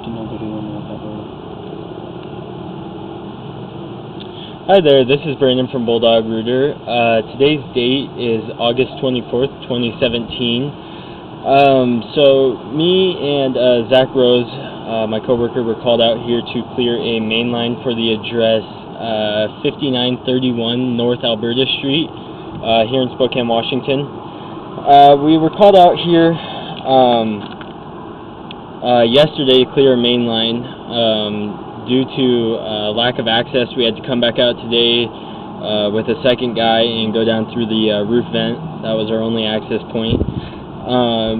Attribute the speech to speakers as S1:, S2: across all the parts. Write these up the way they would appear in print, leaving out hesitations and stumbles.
S1: taking no video on that road.
S2: Hi there, this is Brandon from Bulldog Rooter. Today's date is August 24th, 2017. So me and Zach Rose, my coworker, were called out here to clear a main line for the address 5931 North Alberta Street here in Spokane, Washington. We were called out here yesterday to clear a main line. Due to lack of access, we had to come back out today with a second guy and go down through the roof vent. That was our only access point.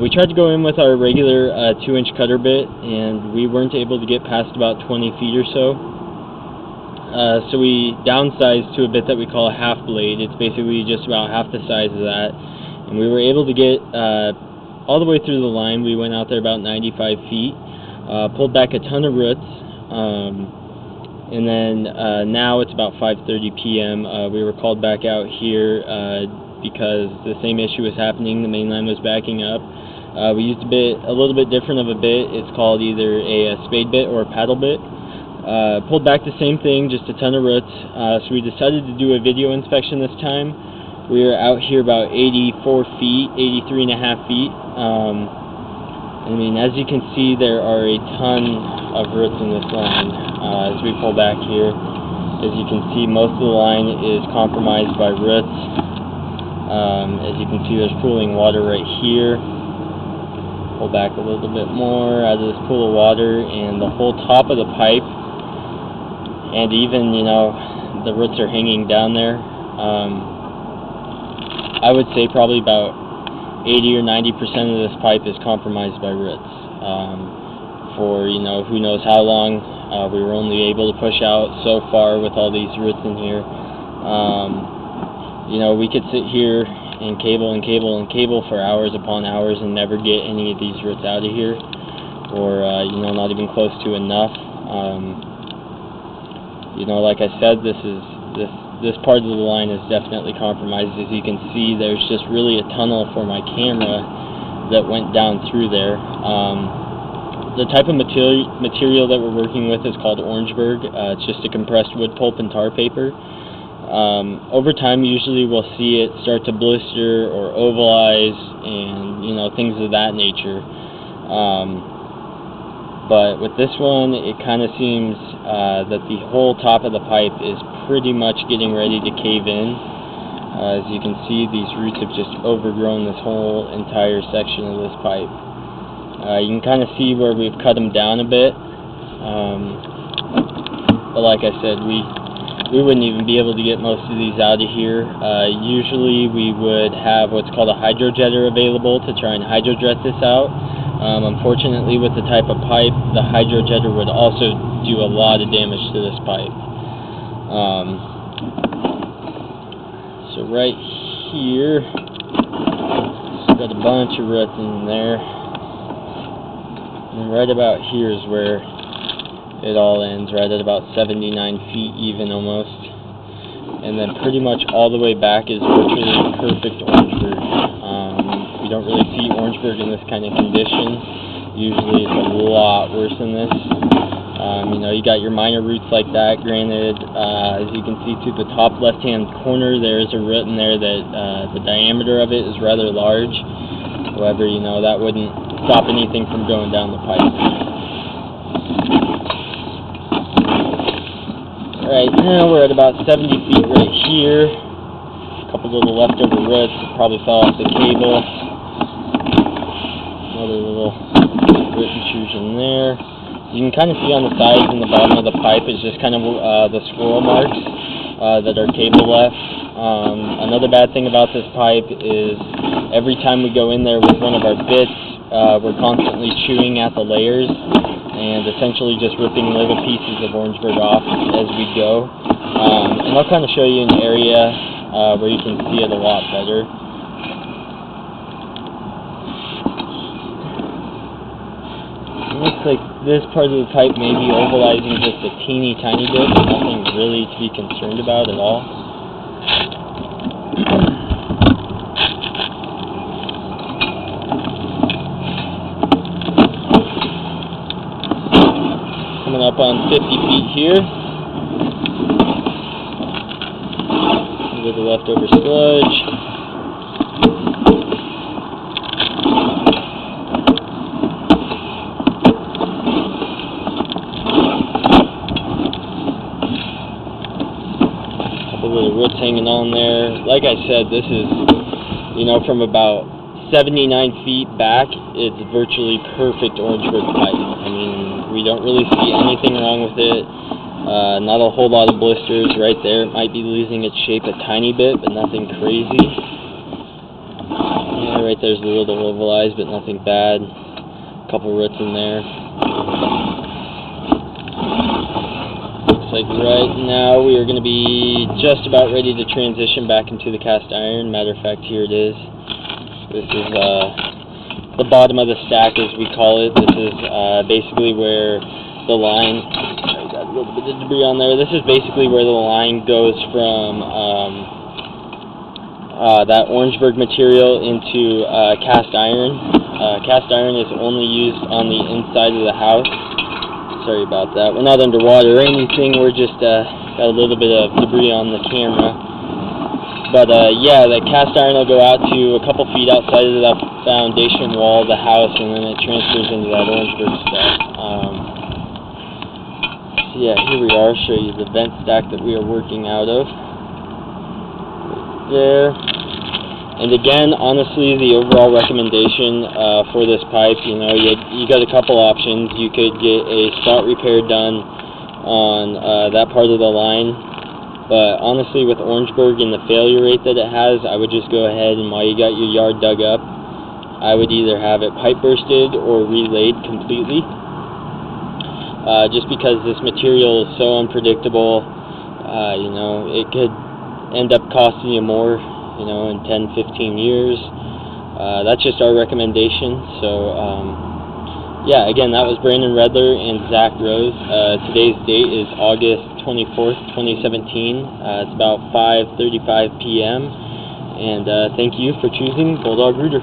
S2: We tried to go in with our regular 2-inch cutter bit, and we weren't able to get past about 20 feet or so. So we downsized to a bit that we call a half blade. It's basically just about half the size of that. And we were able to get all the way through the line. We went out there about 95 feet, pulled back a ton of roots, and then now it's about 5:30 p.m. We were called back out here because the same issue was happening. The main line was backing up. We used a little bit different of a bit. It's called either a spade bit or a paddle bit. Pulled back the same thing, just a ton of roots. So we decided to do a video inspection this time. We are out here about 84 feet, 83.5 feet. I mean, as you can see, there are a ton of roots in this line. As we pull back here, as you can see, most of the line is compromised by roots. As you can see, there's pooling water right here. Pull back a little bit more out of this pool of water, and the whole top of the pipe, and even, you know, the roots are hanging down there. I would say probably about 80 or 90% of this pipe is compromised by roots. For, you know, who knows how long. We were only able to push out so far with all these roots in here. You know, we could sit here and cable and cable and cable for hours upon hours and never get any of these roots out of here, or you know, not even close to enough. You know, like I said, this part of the line is definitely compromised. As you can see, there's just really a tunnel for my camera that went down through there. The type of material that we're working with is called Orangeburg. It's just a compressed wood pulp and tar paper. Over time, usually we'll see it start to blister or ovalize and, you know, things of that nature. But with this one, it kind of seems that the whole top of the pipe is pretty much getting ready to cave in. As you can see, these roots have just overgrown this whole entire section of this pipe. You can kind of see where we've cut them down a bit. But like I said, we wouldn't even be able to get most of these out of here. Usually we would have what's called a hydrojetter available to try and hydrojet this out. Unfortunately, with the type of pipe, the hydrojetter would also do a lot of damage to this pipe. So right here, it's got a bunch of roots in there. And right about here is where it all ends, right at about 79 feet even almost. And then pretty much all the way back is virtually perfect Orangeburg. We don't really see Orangeburg in this kind of condition. Usually it's a lot worse than this. You know, you got your minor roots like that. Granted, as you can see to the top left-hand corner, there is a root in there that the diameter of it is rather large. However, you know, that wouldn't stop anything from going down the pipe. Right now we're at about 70 feet right here. A couple little leftover roots that probably fell off the cable. Another little root intrusion there. You can kind of see on the sides and the bottom of the pipe is just kind of the squirrel marks that are cable left. Another bad thing about this pipe is every time we go in there with one of our bits, we're constantly chewing at the layers and essentially just ripping little pieces of Orangeburg off as we go. And I'll kind of show you an area where you can see it a lot better. It looks like this part of the pipe may be ovalizing just a teeny tiny bit, but nothing really to be concerned about at all. Coming up on 50 feet here. With the leftover sludge. Little roots hanging on there. Like I said, this is, you know, from about 79 feet back, it's virtually perfect Orangeburg pipe. I mean, we don't really see anything wrong with it. Not a whole lot of blisters right there. It might be losing its shape a tiny bit, but nothing crazy. Yeah, right there's a little ovalized, but nothing bad. A couple roots in there. Like right now we are going to be just about ready to transition back into the cast iron. Matter of fact, here it is. This is the bottom of the stack, as we call it. This is basically where the line, I got a little bit of debris on there. This is basically where the line goes from that Orangeburg material into cast iron. Cast iron is only used on the inside of the house. Sorry about that. We're not underwater or anything. We're just got a little bit of debris on the camera. But yeah, the cast iron will go out to a couple feet outside of the foundation wall of the house, and then it transfers into that Orangeburg stuff. So yeah, here we are. I'll show you the vent stack that we are working out of. Right there. And again, honestly, the overall recommendation for this pipe, you know, you got a couple options. You could get a spot repair done on that part of the line, but honestly, with Orangeburg and the failure rate that it has, I would just go ahead and while you got your yard dug up, I would either have it pipe bursted or relayed completely. Just because this material is so unpredictable, you know, it could end up costing you more, you know, in 10-15 years. That's just our recommendation. So yeah, again, that was Brandon Redler and Zach Rose. Today's date is August 24th, 2017. It's about 5:35 p.m. and thank you for choosing Bulldog Rooter.